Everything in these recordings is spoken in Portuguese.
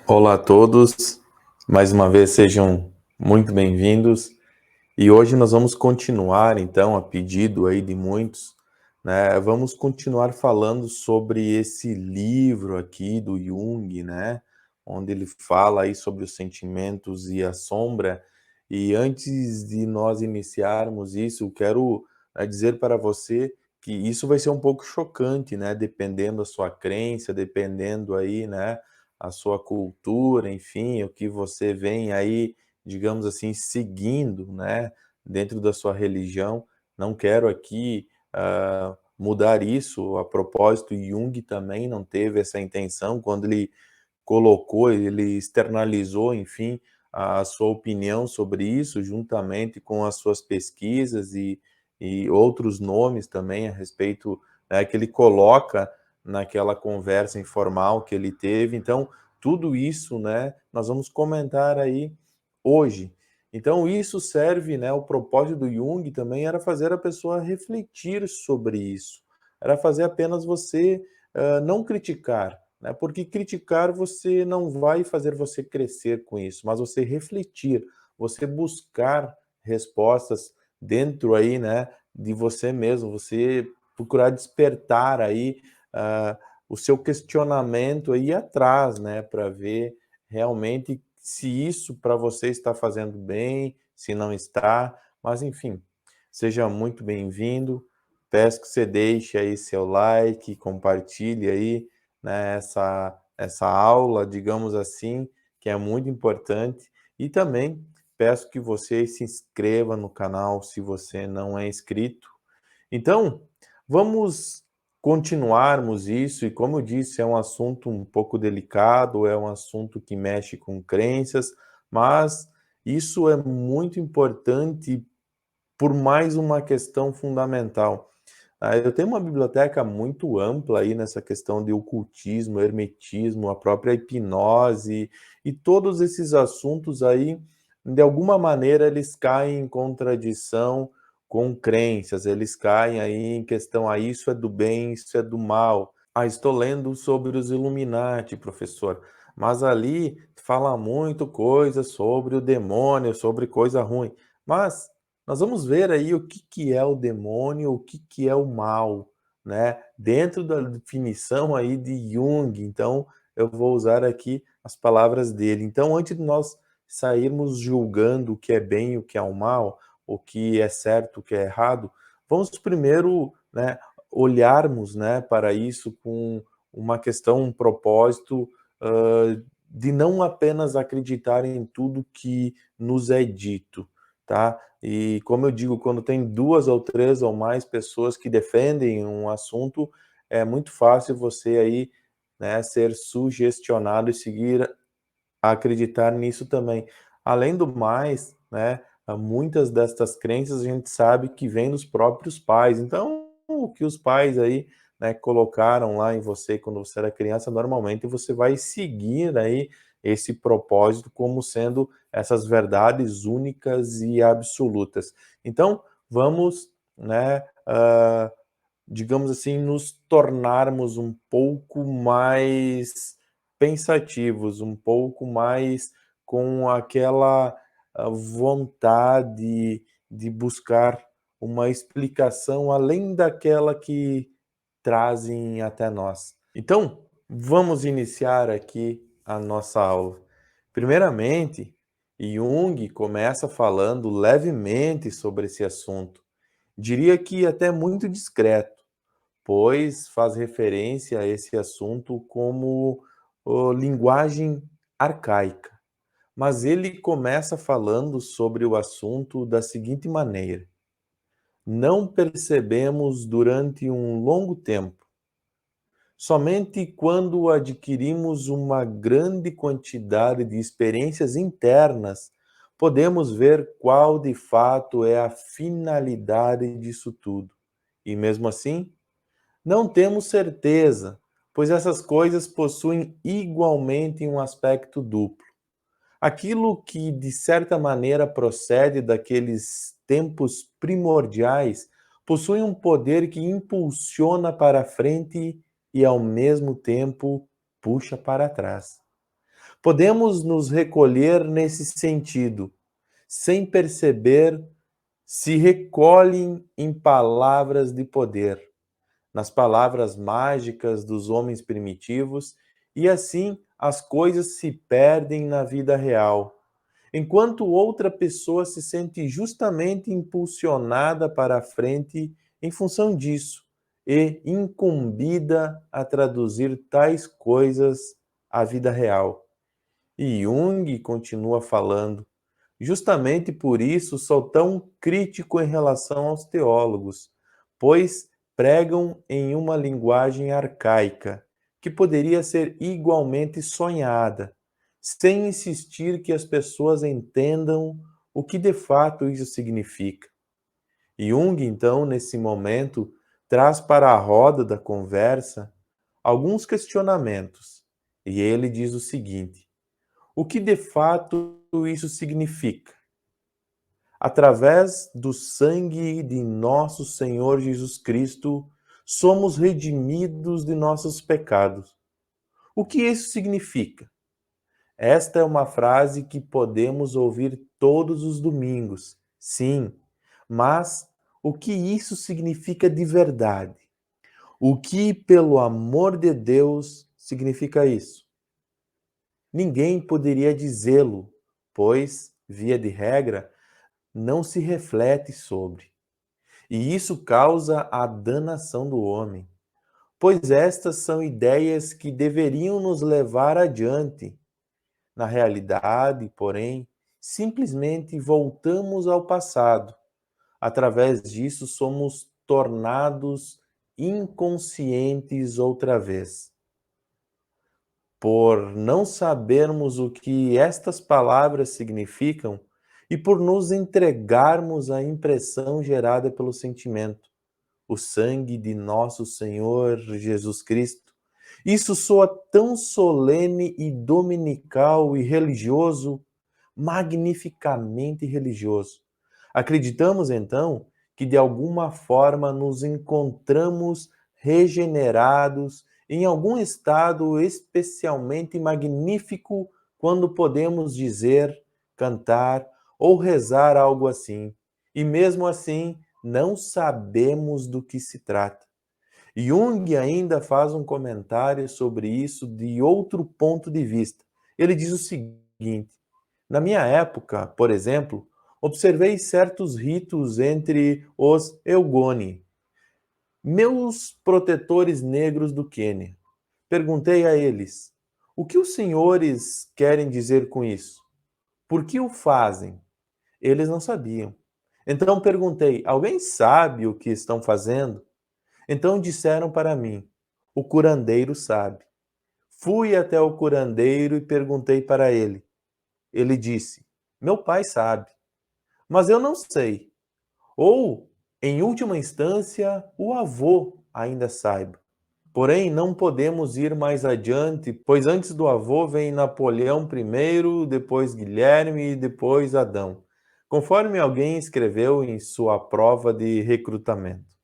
Olá a todos, mais uma vez sejam muito bem-vindos. E hoje nós vamos continuar, então, a pedido aí de muitos, né? Vamos continuar falando sobre esse livro aqui do Jung, né? Onde ele fala aí sobre os sentimentos e a sombra. E antes de nós iniciarmos isso, eu quero dizer para você que isso vai ser um pouco chocante, né? Dependendo da sua crença, dependendo aí, né? A sua cultura, enfim, o que você vem aí, digamos assim, seguindo, né? Dentro da sua religião. Não quero aqui mudar isso. A propósito, Jung também não teve essa intenção quando ele colocou, ele externalizou, enfim, a sua opinião sobre isso, juntamente com as suas pesquisas e outros nomes também a respeito, né, que ele coloca naquela conversa informal que ele teve. Então, tudo isso, né, nós vamos comentar aí hoje. Então, isso serve, né, o propósito do Jung também era fazer a pessoa refletir sobre isso, era fazer apenas você não criticar, né, porque criticar você não vai fazer você crescer com isso, mas você refletir, você buscar respostas dentro aí, né, de você mesmo, você procurar despertar aí ah, o seu questionamento aí atrás, né, para ver realmente se isso para você está fazendo bem, se não está, mas enfim, seja muito bem-vindo. Peço que você deixe aí seu like, compartilhe aí, né, essa aula, digamos assim, que é muito importante. E também peço que você se inscreva no canal se você não é inscrito. Então, vamos continuarmos isso, e como eu disse, é um assunto um pouco delicado, é um assunto que mexe com crenças, mas isso é muito importante por mais uma questão fundamental. Eu tenho uma biblioteca muito ampla aí nessa questão de ocultismo, hermetismo, a própria hipnose e todos esses assuntos aí, de alguma maneira, eles caem em contradição com crenças, eles caem aí em questão, isso é do bem, isso é do mal. Estou lendo sobre os Illuminati, professor, mas ali fala muito coisa sobre o demônio, sobre coisa ruim. Mas nós vamos ver aí o que que é o demônio, o que que é o mal, né, dentro da definição aí de Jung. Então, eu vou usar aqui as palavras dele. Então, antes de nós sairmos julgando o que é bem e o que é o mal, o que é certo, o que é errado, vamos primeiro, né, olharmos, né, para isso com uma questão, um propósito, de não apenas acreditar em tudo que nos é dito, tá? E como eu digo, quando tem 2 ou 3 ou mais pessoas que defendem um assunto, é muito fácil você aí, né, ser sugestionado e seguir a acreditar nisso também. Além do mais, né, muitas destas crenças a gente sabe que vem dos próprios pais. Então, o que os pais aí, né, colocaram lá em você quando você era criança, normalmente você vai seguir aí esse propósito como sendo essas verdades únicas e absolutas. Então, vamos, né, digamos assim, nos tornarmos um pouco mais pensativos, um pouco mais com aquela vontade de buscar uma explicação além daquela que trazem até nós. Então, vamos iniciar aqui a nossa aula. Primeiramente, Jung começa falando levemente sobre esse assunto. Diria que até muito discreto, pois faz referência a esse assunto como linguagem arcaica. Mas ele começa falando sobre o assunto da seguinte maneira: não percebemos durante um longo tempo. Somente quando adquirimos uma grande quantidade de experiências internas, podemos ver qual de fato é a finalidade disso tudo. E mesmo assim, não temos certeza, pois essas coisas possuem igualmente um aspecto duplo. Aquilo que, de certa maneira, procede daqueles tempos primordiais possui um poder que impulsiona para frente e, ao mesmo tempo, puxa para trás. Podemos nos recolher nesse sentido, sem perceber, se recolhem em palavras de poder, nas palavras mágicas dos homens primitivos, e assim as coisas se perdem na vida real, enquanto outra pessoa se sente justamente impulsionada para a frente em função disso e incumbida a traduzir tais coisas à vida real. E Jung continua falando: justamente por isso sou tão crítico em relação aos teólogos, pois pregam em uma linguagem arcaica, que poderia ser igualmente sonhada, sem insistir que as pessoas entendam o que de fato isso significa. Jung, então, nesse momento, traz para a roda da conversa alguns questionamentos, e ele diz o seguinte: o que de fato isso significa? Através do sangue de nosso Senhor Jesus Cristo, somos redimidos de nossos pecados. O que isso significa? Esta é uma frase que podemos ouvir todos os domingos, sim, mas o que isso significa de verdade? O que, pelo amor de Deus, significa isso? Ninguém poderia dizê-lo, pois, via de regra, não se reflete sobre. E isso causa a danação do homem, pois estas são ideias que deveriam nos levar adiante. Na realidade, porém, simplesmente voltamos ao passado. Através disso, somos tornados inconscientes outra vez. Por não sabermos o que estas palavras significam e por nos entregarmos à impressão gerada pelo sentimento, o sangue de nosso Senhor Jesus Cristo. Isso soa tão solene e dominical e religioso, magnificamente religioso. Acreditamos então que de alguma forma nos encontramos regenerados em algum estado especialmente magnífico quando podemos dizer, cantar ou rezar algo assim. E mesmo assim, não sabemos do que se trata. Jung ainda faz um comentário sobre isso de outro ponto de vista. Ele diz o seguinte: na minha época, por exemplo, observei certos ritos entre os Eugoni, meus protetores negros do Quênia. Perguntei a eles: o que os senhores querem dizer com isso? Por que o fazem? Eles não sabiam. Então perguntei: alguém sabe o que estão fazendo? Então disseram para mim: o curandeiro sabe. Fui até o curandeiro e perguntei para ele. Ele disse: meu pai sabe, mas eu não sei. Ou, em última instância, o avô ainda saiba. Porém, não podemos ir mais adiante, pois antes do avô vem Napoleão primeiro, depois Guilherme e depois Adão, conforme alguém escreveu em sua prova de recrutamento.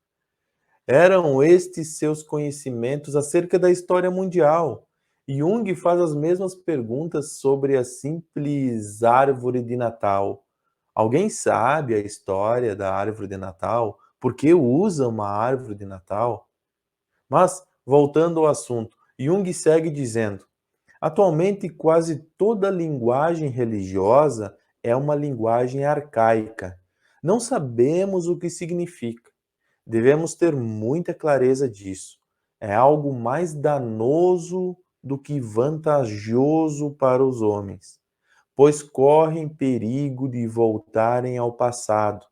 Eram estes seus conhecimentos acerca da história mundial. Jung faz as mesmas perguntas sobre a simples árvore de Natal. Alguém sabe a história da árvore de Natal? Por que usa uma árvore de Natal? Mas, voltando ao assunto, Jung segue dizendo: atualmente quase toda linguagem religiosa é uma linguagem arcaica. Não sabemos o que significa. Devemos ter muita clareza disso. É algo mais danoso do que vantajoso para os homens, pois correm perigo de voltarem ao passado.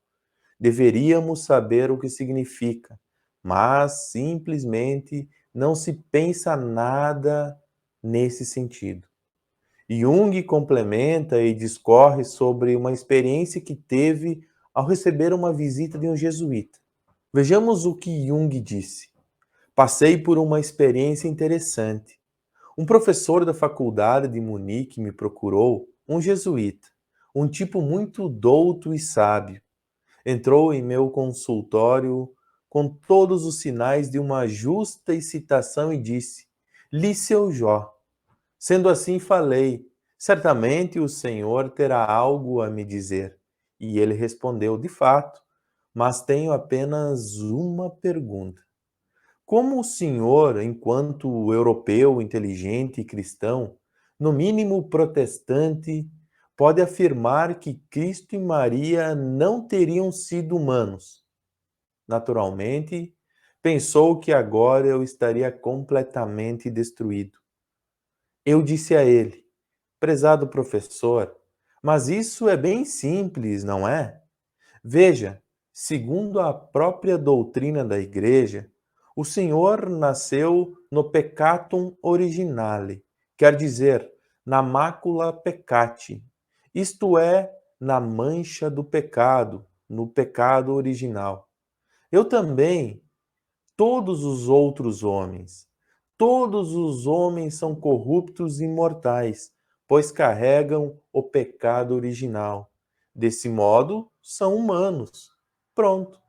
Deveríamos saber o que significa, mas simplesmente não se pensa nada nesse sentido. Jung complementa e discorre sobre uma experiência que teve ao receber uma visita de um jesuíta. Vejamos o que Jung disse. Passei por uma experiência interessante. Um professor da faculdade de Munique me procurou, um jesuíta, um tipo muito douto e sábio. Entrou em meu consultório com todos os sinais de uma justa excitação e disse: li seu Jó. Sendo assim, falei: Certamente o Senhor terá algo a me dizer. E ele respondeu: De fato, mas tenho apenas uma pergunta. Como o senhor, enquanto europeu inteligente e cristão, no mínimo protestante, pode afirmar que Cristo e Maria não teriam sido humanos? Naturalmente, pensou que agora eu estaria completamente destruído. Eu disse a ele: Prezado professor, mas isso é bem simples, não é? Veja, segundo a própria doutrina da Igreja, o Senhor nasceu no peccatum originale, quer dizer, na mácula peccati, isto é, na mancha do pecado, no pecado original. Eu também, todos os outros homens, todos os homens são corruptos e mortais, pois carregam o pecado original. Desse modo, são humanos. Pronto.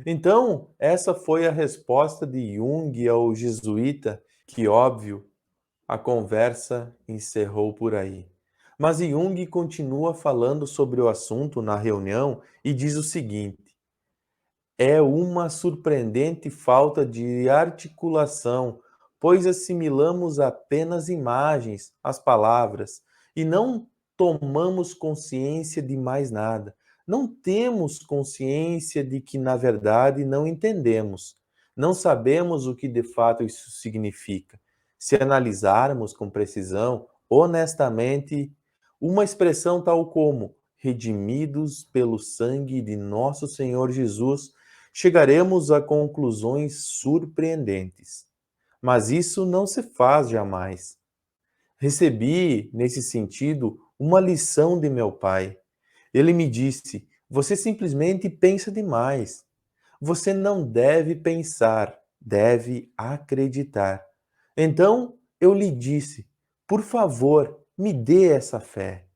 Então, essa foi a resposta de Jung ao jesuíta, que, óbvio, a conversa encerrou por aí. Mas Jung continua falando sobre o assunto na reunião e diz o seguinte: é uma surpreendente falta de articulação, pois assimilamos apenas imagens, as palavras, e não tomamos consciência de mais nada. Não temos consciência de que, na verdade, não entendemos. Não sabemos o que de fato isso significa. Se analisarmos com precisão, honestamente, uma expressão tal como redimidos pelo sangue de nosso Senhor Jesus, chegaremos a conclusões surpreendentes. Mas isso não se faz jamais. Recebi, nesse sentido, uma lição de meu pai. Ele me disse: Você simplesmente pensa demais. Você não deve pensar, deve acreditar. Então eu lhe disse: Por favor, me dê essa fé.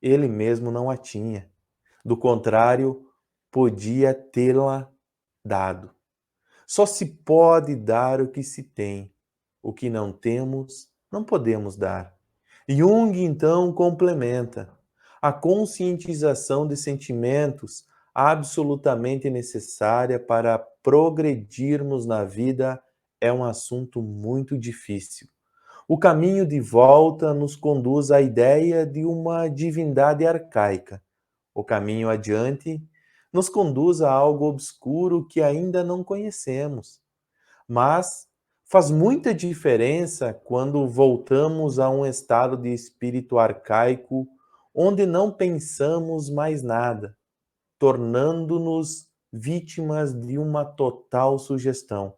Ele mesmo não a tinha. Do contrário, podia tê-la dado. Só se pode dar o que se tem. O que não temos, não podemos dar. Jung então complementa: a conscientização de sentimentos absolutamente necessária para progredirmos na vida é um assunto muito difícil. O caminho de volta nos conduz à ideia de uma divindade arcaica. O caminho adiante nos conduz a algo obscuro que ainda não conhecemos. Mas faz muita diferença quando voltamos a um estado de espírito arcaico onde não pensamos mais nada, tornando-nos vítimas de uma total sugestão.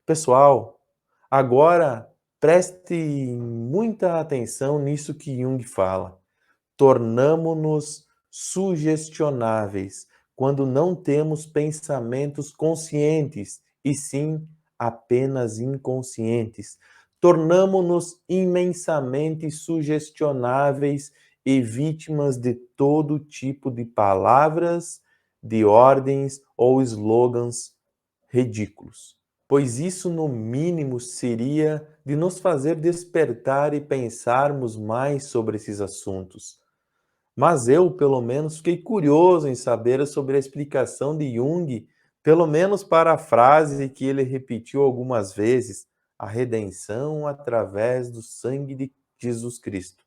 Pessoal, agora preste muita atenção nisso que Jung fala. Tornamo-nos sugestionáveis quando não temos pensamentos conscientes, e sim apenas inconscientes. Tornamo-nos imensamente sugestionáveis e vítimas de todo tipo de palavras, de ordens ou slogans ridículos. Pois isso, no mínimo, seria de nos fazer despertar e pensarmos mais sobre esses assuntos. Mas eu, pelo menos, fiquei curioso em saber sobre a explicação de Jung, pelo menos para a frase que ele repetiu algumas vezes: a redenção através do sangue de Jesus Cristo.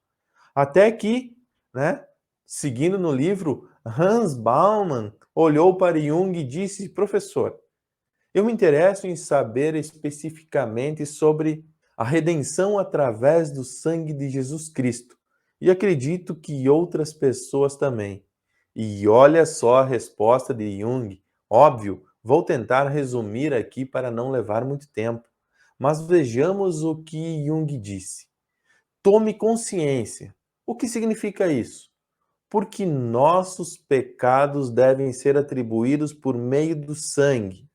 Até que, né, seguindo no livro, Hans Baumann olhou para Jung e disse: Professor, eu me interesso em saber especificamente sobre a redenção através do sangue de Jesus Cristo. E acredito que outras pessoas também. E olha só a resposta de Jung. Óbvio, vou tentar resumir aqui para não levar muito tempo. Mas vejamos o que Jung disse. Tome consciência. O que significa isso? Porque nossos pecados devem ser atribuídos por meio do sangue.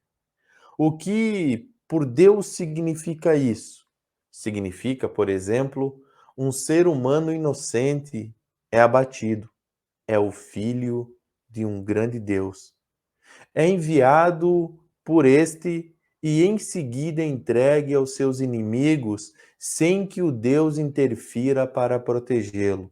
O que por Deus significa isso? Significa, por exemplo, um ser humano inocente é abatido, é o filho de um grande Deus. É enviado por este e em seguida entregue aos seus inimigos sem que o Deus interfira para protegê-lo.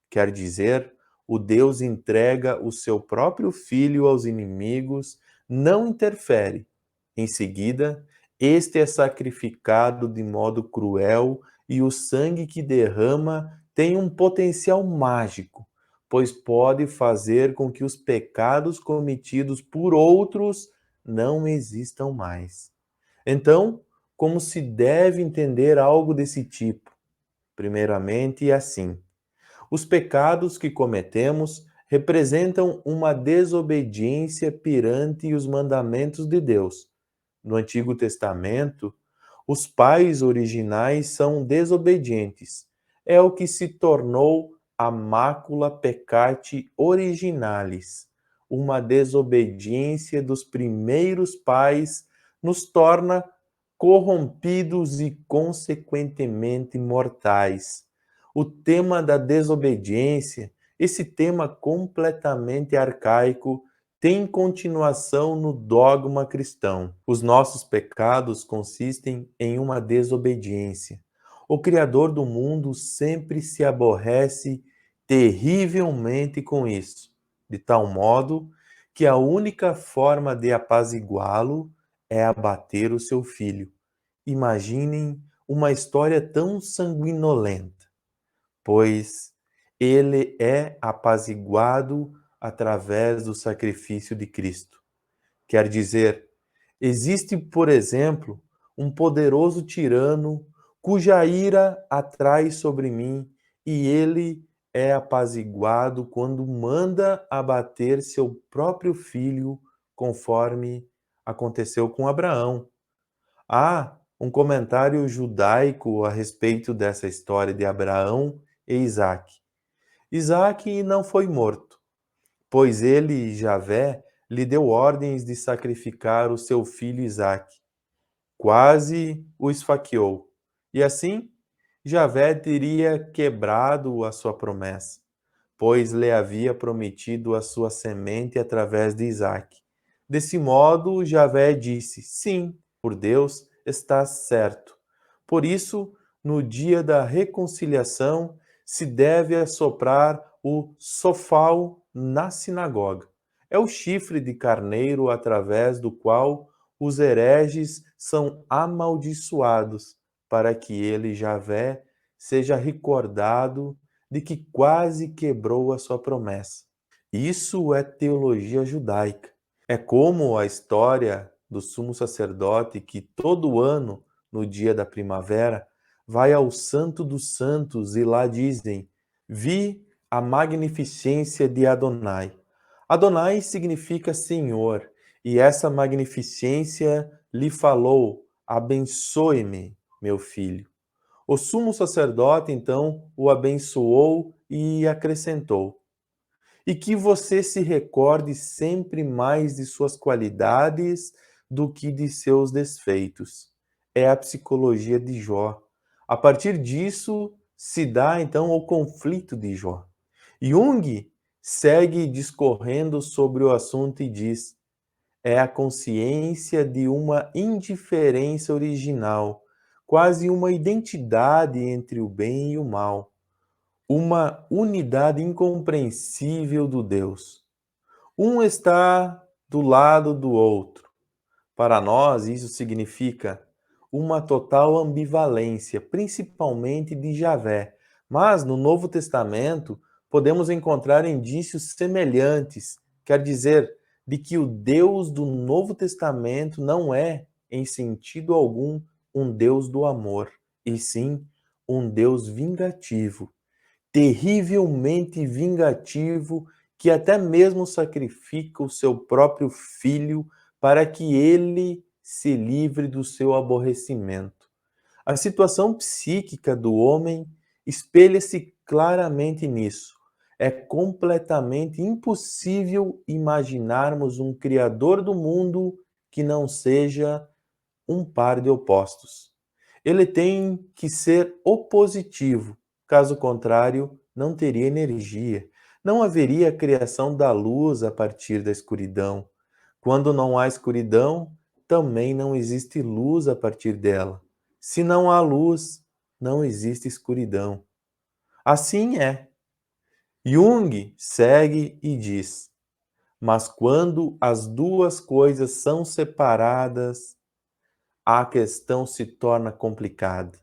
Quer dizer, o Deus entrega o seu próprio filho aos inimigos, não interfere. Em seguida, este é sacrificado de modo cruel e o sangue que derrama tem um potencial mágico, pois pode fazer com que os pecados cometidos por outros não existam mais. Então, como se deve entender algo desse tipo? Primeiramente, é assim: os pecados que cometemos representam uma desobediência perante os mandamentos de Deus. No Antigo Testamento, os pais originais são desobedientes. É o que se tornou a mácula peccati originalis. Uma desobediência dos primeiros pais nos torna corrompidos e, consequentemente, mortais. O tema da desobediência, esse tema completamente arcaico, tem continuação no dogma cristão. Os nossos pecados consistem em uma desobediência. O Criador do mundo sempre se aborrece terrivelmente com isso, de tal modo que a única forma de apaziguá-lo é abater o seu filho. Imaginem uma história tão sanguinolenta, pois ele é apaziguado através do sacrifício de Cristo. Quer dizer, existe, por exemplo, um poderoso tirano cuja ira atrai sobre mim e ele é apaziguado quando manda abater seu próprio filho, conforme aconteceu com Abraão. Há um comentário judaico a respeito dessa história de Abraão e Isaque. Isaque não foi morto, pois ele, Javé, lhe deu ordens de sacrificar o seu filho Isaque. Quase o esfaqueou. E assim, Javé teria quebrado a sua promessa, pois lhe havia prometido a sua semente através de Isaque. Desse modo, Javé disse: sim, por Deus está certo. Por isso, no dia da reconciliação, se deve assoprar o sofal na sinagoga. É o chifre de carneiro através do qual os hereges são amaldiçoados, para que ele, Javé, seja recordado de que quase quebrou a sua promessa. Isso é teologia judaica. É como a história do sumo sacerdote que todo ano, no dia da primavera, vai ao Santo dos Santos e lá dizem: Vi a magnificência de Adonai. Adonai significa Senhor, e essa magnificência lhe falou: abençoe-me, meu filho. O sumo sacerdote, então, o abençoou e acrescentou: e que você se recorde sempre mais de suas qualidades do que de seus desfeitos. É a psicologia de Jó. A partir disso, se dá então o conflito de Jó. Jung segue discorrendo sobre o assunto e diz: é a consciência de uma indiferença original, quase uma identidade entre o bem e o mal, uma unidade incompreensível do Deus. Um está do lado do outro. Para nós, isso significa uma total ambivalência, principalmente de Javé. Mas no Novo Testamento, podemos encontrar indícios semelhantes, quer dizer, de que o Deus do Novo Testamento não é, em sentido algum, um Deus do amor, e sim um Deus vingativo, terrivelmente vingativo, que até mesmo sacrifica o seu próprio filho para que ele se livre do seu aborrecimento. A situação psíquica do homem espelha-se claramente nisso. É completamente impossível imaginarmos um Criador do mundo que não seja um par de opostos. Ele tem que ser opositivo, caso contrário, não teria energia. Não haveria criação da luz a partir da escuridão. Quando não há escuridão, também não existe luz a partir dela. Se não há luz, não existe escuridão. Assim é. Jung segue e diz: mas quando as duas coisas são separadas, a questão se torna complicada.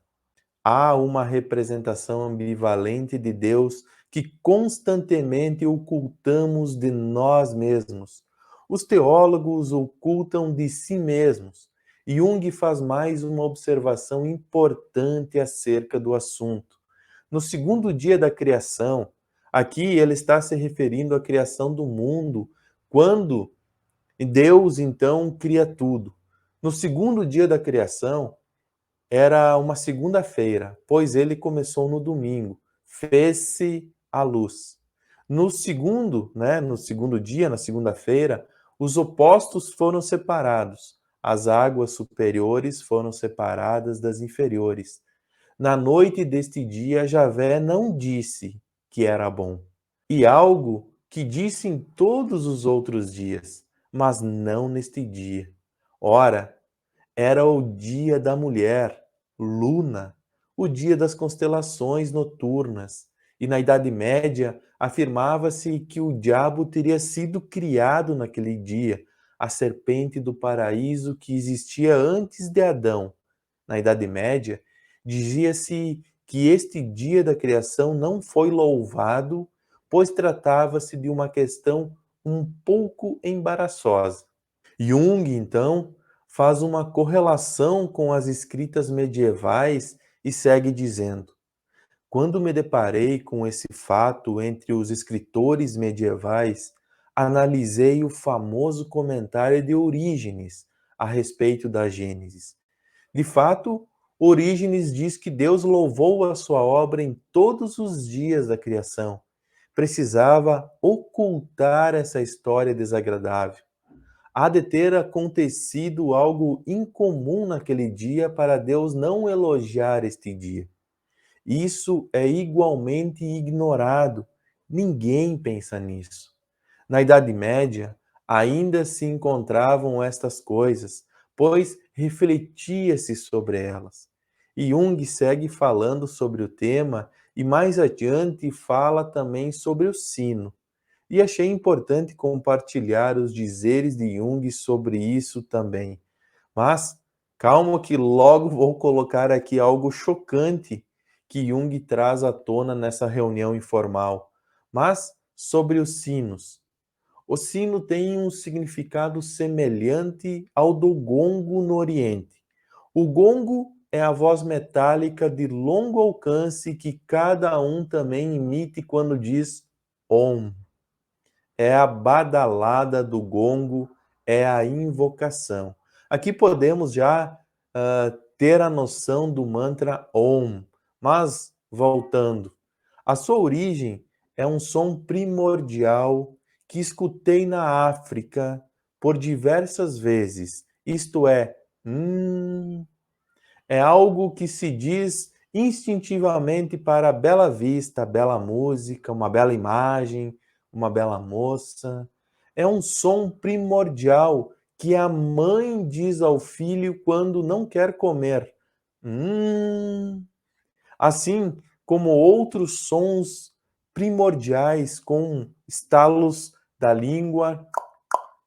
Há uma representação ambivalente de Deus que constantemente ocultamos de nós mesmos. Os teólogos ocultam de si mesmos. Jung faz mais uma observação importante acerca do assunto. No segundo dia da criação, aqui ele está se referindo à criação do mundo, quando Deus então cria tudo. No segundo dia da criação, era uma segunda-feira, pois ele começou no domingo. Fez-se a luz. No segundo dia, na segunda-feira, os opostos foram separados. As águas superiores foram separadas das inferiores. Na noite deste dia, Javé não disse que era bom. E algo que disse em todos os outros dias, mas não neste dia. Ora, era o dia da mulher, Luna, o dia das constelações noturnas. E na Idade Média afirmava-se que o diabo teria sido criado naquele dia, a serpente do paraíso que existia antes de Adão. Na Idade Média, dizia-se que este dia da criação não foi louvado, pois tratava-se de uma questão um pouco embaraçosa. Jung, então, faz uma correlação com as escritas medievais e segue dizendo: quando me deparei com esse fato entre os escritores medievais, analisei o famoso comentário de Orígenes a respeito da Gênesis. De fato, Orígenes diz que Deus louvou a sua obra em todos os dias da criação. Precisava ocultar essa história desagradável. Há de ter acontecido algo incomum naquele dia para Deus não elogiar este dia. Isso é igualmente ignorado. Ninguém pensa nisso. Na Idade Média, ainda se encontravam estas coisas, pois refletia-se sobre elas. E Jung segue falando sobre o tema e mais adiante fala também sobre o sino. E achei importante compartilhar os dizeres de Jung sobre isso também. Mas calma que logo vou colocar aqui algo chocante que Jung traz à tona nessa reunião informal. Mas sobre os sinos. O sino tem um significado semelhante ao do gongo no Oriente. O gongo é a voz metálica de longo alcance que cada um também emite quando diz Om. É a badalada do gongo, é a invocação. Aqui podemos já ter a noção do mantra Om, mas voltando, a sua origem é um som primordial que escutei na África por diversas vezes, isto é algo que se diz instintivamente para bela vista, bela música, uma bela imagem, uma bela moça. É um som primordial que a mãe diz ao filho quando não quer comer. Assim como outros sons primordiais com estalos da língua,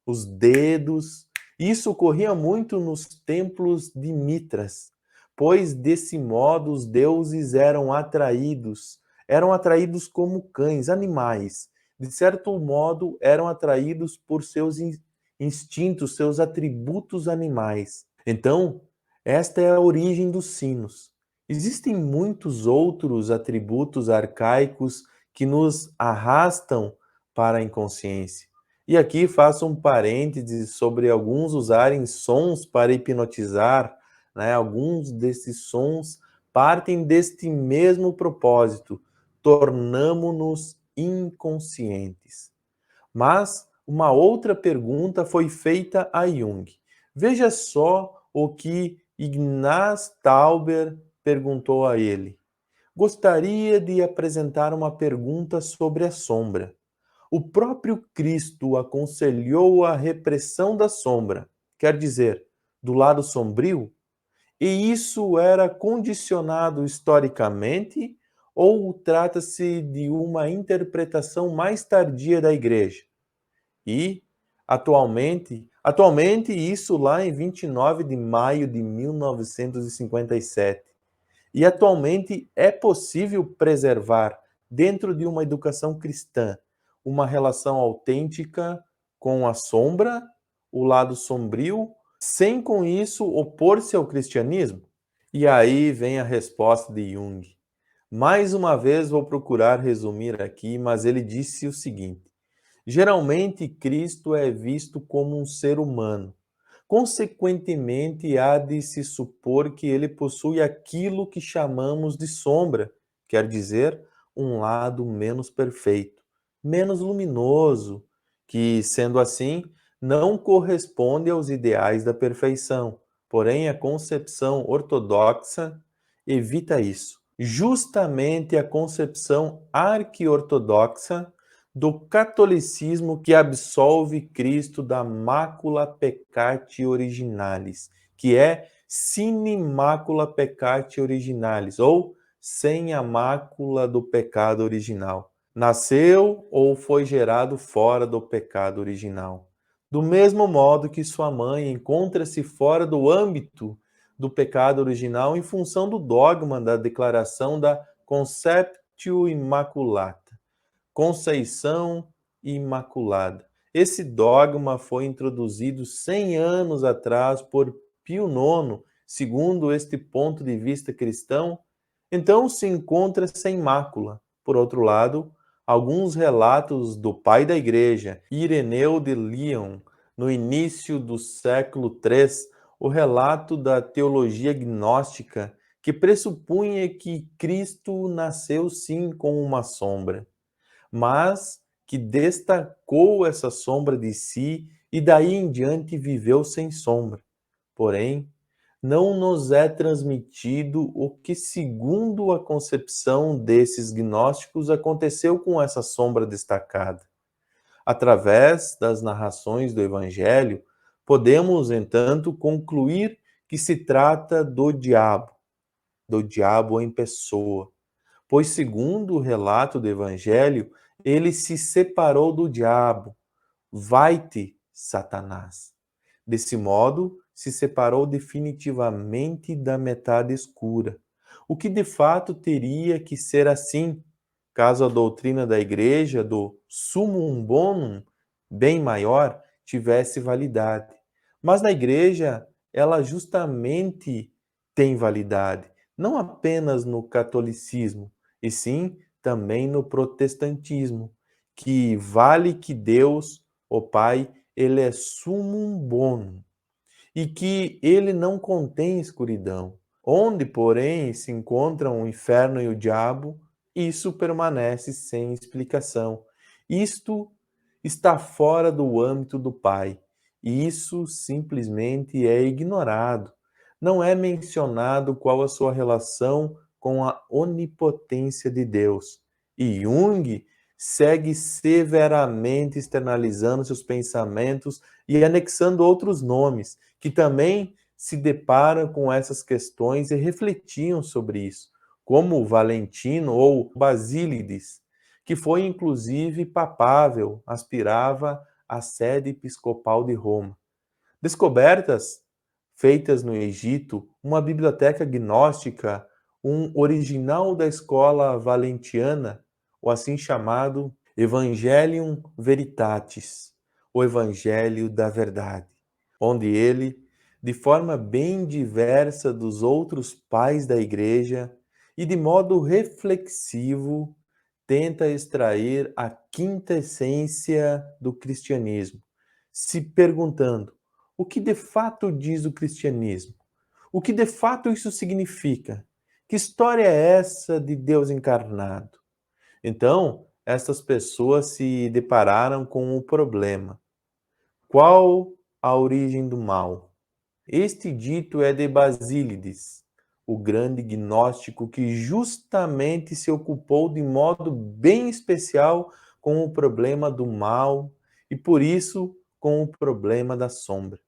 os dedos. Isso ocorria muito nos templos de Mitras, pois desse modo os deuses eram atraídos como cães, animais. De certo modo, eram atraídos por seus instintos, seus atributos animais. Então, esta é a origem dos sinos. Existem muitos outros atributos arcaicos que nos arrastam para a inconsciência. E aqui faço um parêntese sobre alguns usarem sons para hipnotizar, né? Alguns desses sons partem deste mesmo propósito, tornamo-nos inconscientes. Mas uma outra pergunta foi feita a Jung. Veja só o que Ignaz Tauber perguntou a ele. Gostaria de apresentar uma pergunta sobre a sombra. O próprio Cristo aconselhou a repressão da sombra, quer dizer, do lado sombrio? E isso era condicionado historicamente ou trata-se de uma interpretação mais tardia da igreja? E, atualmente isso lá em 29 de maio de 1957. E atualmente é possível preservar, dentro de uma educação cristã, uma relação autêntica com a sombra, o lado sombrio, sem com isso opor-se ao cristianismo? E aí vem a resposta de Jung. Mais uma vez vou procurar resumir aqui, mas ele disse o seguinte: geralmente Cristo é visto como um ser humano. Consequentemente, há de se supor que ele possui aquilo que chamamos de sombra, quer dizer, um lado menos perfeito, menos luminoso, que, sendo assim, não corresponde aos ideais da perfeição. Porém, a concepção ortodoxa evita isso. Justamente a concepção arquiortodoxa do catolicismo que absolve Cristo da mácula peccati originalis, que é sine macula peccati originalis, ou sem a mácula do pecado original. Nasceu ou foi gerado fora do pecado original. Do mesmo modo que sua mãe encontra-se fora do âmbito do pecado original em função do dogma da declaração da Conceptio Immaculata, Conceição Imaculada. Esse dogma foi introduzido 100 anos atrás por Pio IX, segundo este ponto de vista cristão, então se encontra sem mácula. Por outro lado, alguns relatos do pai da igreja, Ireneu de Lyon, no início do século III, o relato da teologia gnóstica, que pressupunha que Cristo nasceu sim com uma sombra, mas que destacou essa sombra de si e daí em diante viveu sem sombra. Porém, não nos é transmitido o que, segundo a concepção desses gnósticos, aconteceu com essa sombra destacada. Através das narrações do Evangelho, podemos, entanto, concluir que se trata do diabo em pessoa, pois, segundo o relato do Evangelho, ele se separou do diabo. Vai-te, Satanás. Desse modo, se separou definitivamente da metade escura. O que de fato teria que ser assim, caso a doutrina da Igreja do sumum bonum, bem maior, tivesse validade. Mas na Igreja, ela justamente tem validade, não apenas no catolicismo, e sim também no protestantismo, que vale que Deus, o Pai, ele é sumum bonum e que ele não contém escuridão. Onde, porém, se encontram o inferno e o diabo, isso permanece sem explicação. Isto está fora do âmbito do Pai. E isso simplesmente é ignorado. Não é mencionado qual a sua relação com a onipotência de Deus. E Jung segue severamente externalizando seus pensamentos e anexando outros nomes, que também se deparam com essas questões e refletiam sobre isso, como Valentino ou Basílides, que foi inclusive papável, aspirava à sede episcopal de Roma. Descobertas feitas no Egito, uma biblioteca gnóstica, um original da escola valentiana, o assim chamado Evangelium Veritatis, o Evangelho da Verdade, onde ele, de forma bem diversa dos outros pais da Igreja e de modo reflexivo, tenta extrair a quinta essência do cristianismo, se perguntando: o que de fato diz o cristianismo? O que de fato isso significa? Que história é essa de Deus encarnado? Então, essas pessoas se depararam com o problema: qual a origem do mal? Este dito é de Basílides, o grande gnóstico que justamente se ocupou de modo bem especial com o problema do mal e, por isso, com o problema da sombra.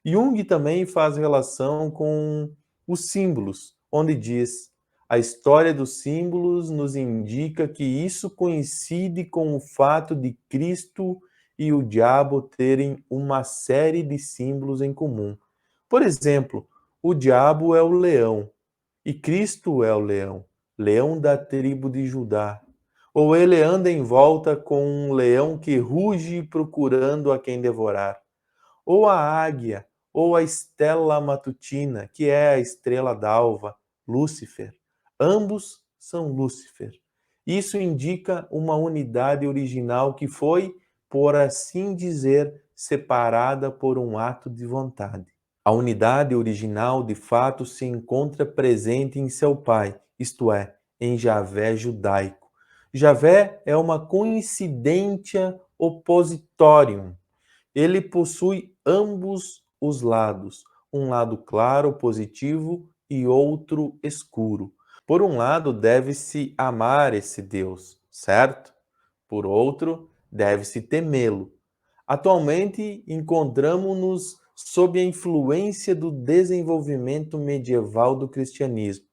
Jung também faz relação com os símbolos, onde diz: a história dos símbolos nos indica que isso coincide com o fato de Cristo e o diabo terem uma série de símbolos em comum. Por exemplo, o diabo é o leão e Cristo é o leão, leão da tribo de Judá. Ou ele anda em volta com um leão que ruge procurando a quem devorar. Ou a águia, ou a estela matutina, que é a estrela d'alva, Lúcifer. Ambos são Lúcifer. Isso indica uma unidade original que foi, por assim dizer, separada por um ato de vontade. A unidade original, de fato, se encontra presente em seu pai, isto é, em Javé judaico. Javé é uma coincidência oppositorium. Ele possui ambos os lados, um lado claro, positivo, e outro escuro. Por um lado, deve-se amar esse Deus, certo? Por outro, deve-se temê-lo. Atualmente, encontramos-nos sob a influência do desenvolvimento medieval do cristianismo.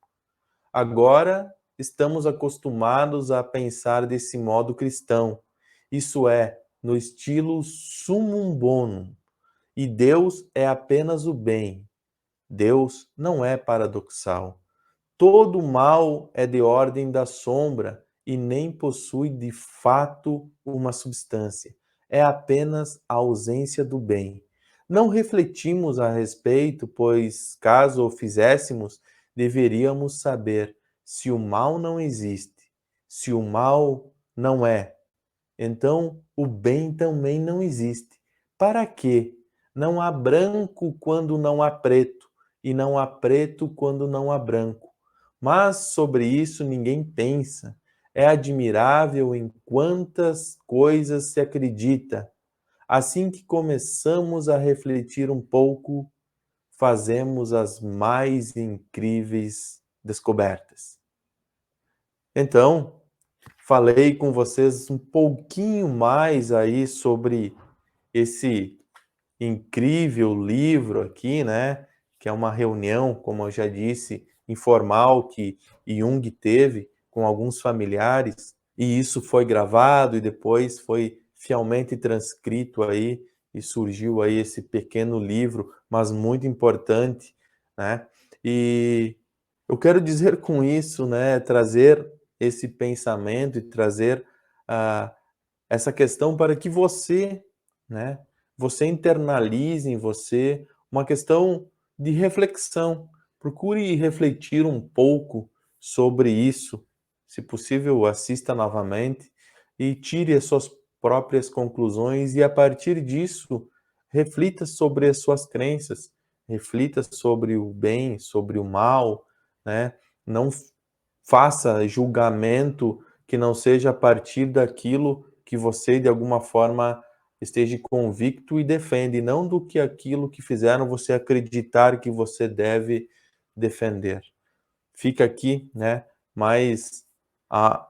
Agora, estamos acostumados a pensar desse modo cristão, isso é, no estilo summum bonum. E Deus é apenas o bem. Deus não é paradoxal. Todo mal é de ordem da sombra e nem possui de fato uma substância. É apenas a ausência do bem. Não refletimos a respeito, pois, caso o fizéssemos, deveríamos saber se o mal não existe, se o mal não é, então o bem também não existe. Para quê? Não há branco quando não há preto, e não há preto quando não há branco. Mas sobre isso ninguém pensa. É admirável em quantas coisas se acredita. Assim que começamos a refletir um pouco, fazemos as mais incríveis descobertas. Então, falei com vocês um pouquinho mais aí sobre esse incrível livro aqui, né? Que é uma reunião, como eu já disse, informal que Jung teve com alguns familiares, e isso foi gravado e depois foi fielmente transcrito aí e surgiu aí esse pequeno livro, mas muito importante, né? E eu quero dizer com isso, né, trazer esse pensamento e trazer ah, essa questão para que você, né, você internalize em você uma questão de reflexão. Procure refletir um pouco sobre isso. Se possível, assista novamente e tire as suas próprias conclusões e a partir disso, reflita sobre as suas crenças, reflita sobre o bem, sobre o mal, né? Não faça julgamento que não seja a partir daquilo que você, de alguma forma, esteja convicto e defende, não do que aquilo que fizeram você acreditar que você deve defender. Fica aqui, né, mais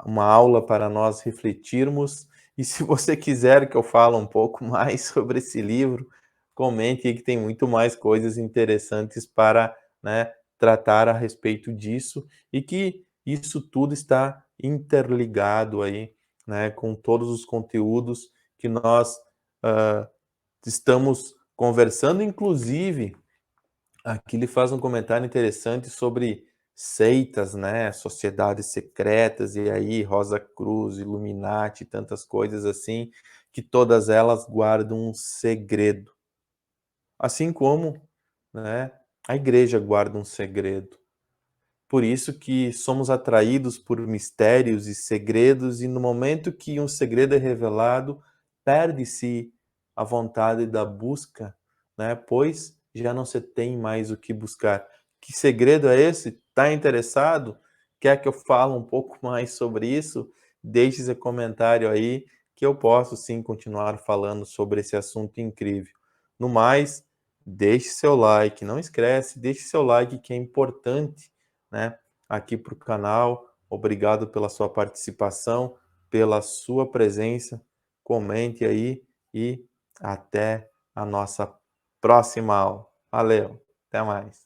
uma aula para nós refletirmos. E se você quiser que eu fale um pouco mais sobre esse livro, comente aí que tem muito mais coisas interessantes para, né, tratar a respeito disso e que isso tudo está interligado aí, né, com todos os conteúdos que nós estamos conversando, inclusive aqui ele faz um comentário interessante sobre seitas, né, sociedades secretas, e aí Rosa Cruz, Illuminati, tantas coisas assim, que todas elas guardam um segredo. Assim como, né, a igreja guarda um segredo. Por isso que somos atraídos por mistérios e segredos, e no momento que um segredo é revelado, perde-se a vontade da busca, né? Pois já não se tem mais o que buscar. Que segredo é esse? Está interessado? Quer que eu fale um pouco mais sobre isso? Deixe seu comentário aí, que eu posso sim continuar falando sobre esse assunto incrível. No mais, deixe seu like, não esquece, deixe seu like que é importante, né, aqui para o canal. Obrigado pela sua participação, pela sua presença. Comente aí e até a nossa próxima aula. Valeu, até mais.